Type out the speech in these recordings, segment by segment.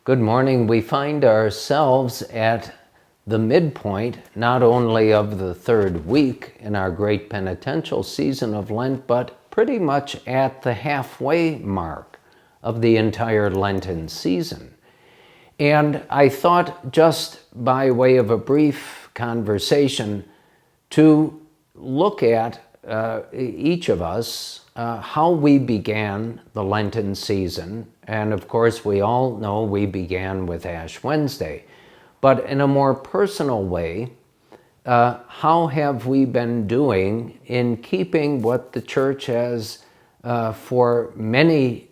Good morning. We find ourselves at the midpoint, not only of the third week in our great penitential season of Lent, but pretty much at the halfway mark of the entire Lenten season. And I thought, just by way of a brief conversation, to look at each of us, how we began the Lenten season. And of course, we all know we began with Ash Wednesday. But in a more personal way, how have we been doing in keeping what the Church has for many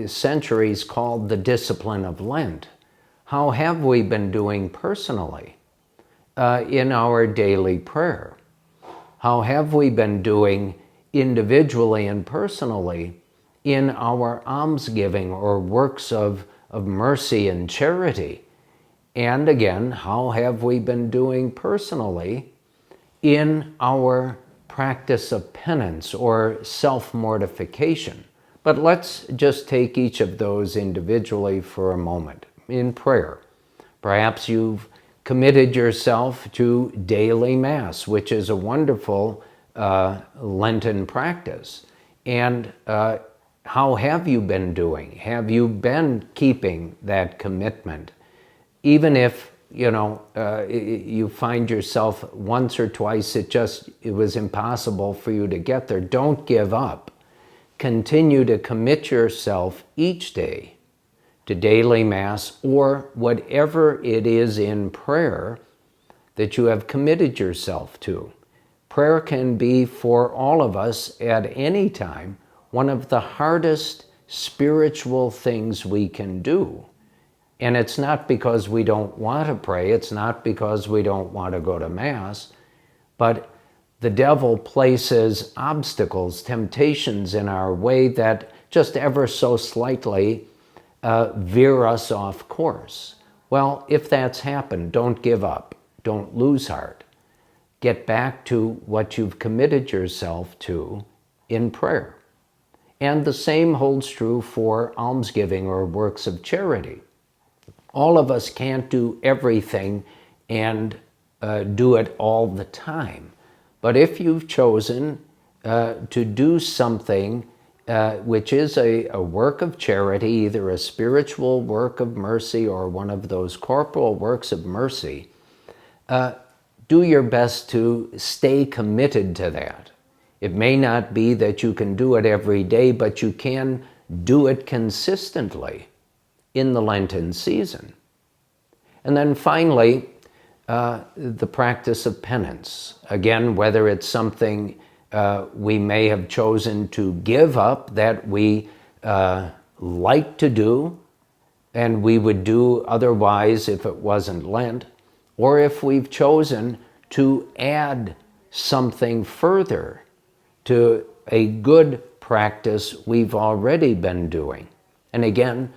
centuries called the discipline of Lent? How have we been doing personally in our daily prayer? How have we been doing individually and personally in our almsgiving or works of mercy and charity? And again, how have we been doing personally in our practice of penance or self-mortification? But let's just take each of those individually for a moment. In prayer, perhaps you've committed yourself to daily Mass, which is a wonderful Lenten practice. And how have you been doing? Have you been keeping that commitment? Even if, you find yourself once or twice, it was impossible for you to get there, don't give up. Continue to commit yourself each day to daily Mass or whatever it is in prayer that you have committed yourself to. Prayer can be, for all of us at any time, one of the hardest spiritual things we can do. And it's not because we don't want to pray, it's not because we don't want to go to Mass, but the devil places obstacles, temptations in our way that just ever so slightly veer us off course. Well, if that's happened, don't give up. Don't lose heart. Get back to what you've committed yourself to in prayer. And the same holds true for almsgiving or works of charity. All of us can't do everything and do it all the time. But if you've chosen to do something which is a work of charity, either a spiritual work of mercy or one of those corporal works of mercy, do your best to stay committed to that. It may not be that you can do it every day, but you can do it consistently in the Lenten season. And then finally, the practice of penance. Again, whether it's something we may have chosen to give up that we like to do and we would do otherwise if it wasn't Lent, or if we've chosen to add something further to a good practice we've already been doing. And again,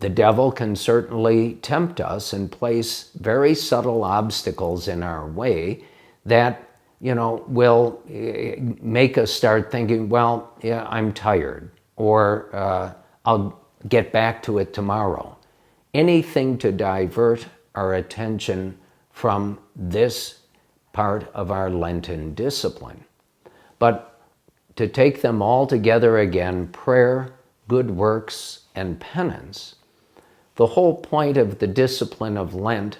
the devil can certainly tempt us and place very subtle obstacles in our way that will make us start thinking, well, yeah, I'm tired, or I'll get back to it tomorrow. Anything to divert our attention from this part of our Lenten discipline. But to take them all together again, prayer, good works, and penance, the whole point of the discipline of Lent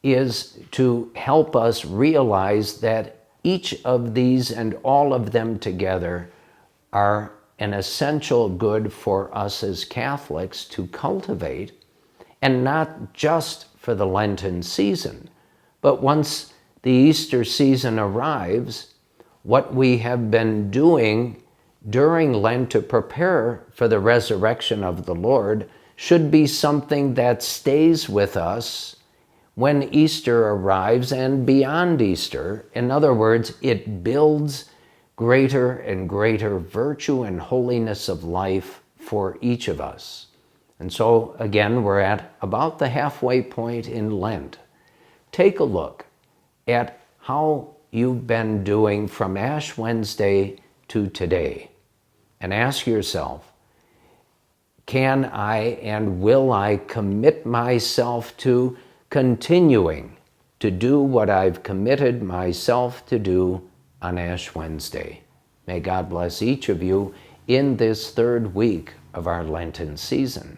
is to help us realize that each of these and all of them together are an essential good for us as Catholics to cultivate, and not just for the Lenten season, but once the Easter season arrives, what we have been doing during Lent to prepare for the resurrection of the Lord should be something that stays with us when Easter arrives and beyond Easter. In other words, it builds greater and greater virtue and holiness of life for each of us. And so, again, we're at about the halfway point in Lent. Take a look at how you've been doing from Ash Wednesday to today and ask yourself, can I and will I commit myself to continuing to do what I've committed myself to do on Ash Wednesday? May God bless each of you in this third week of our Lenten season.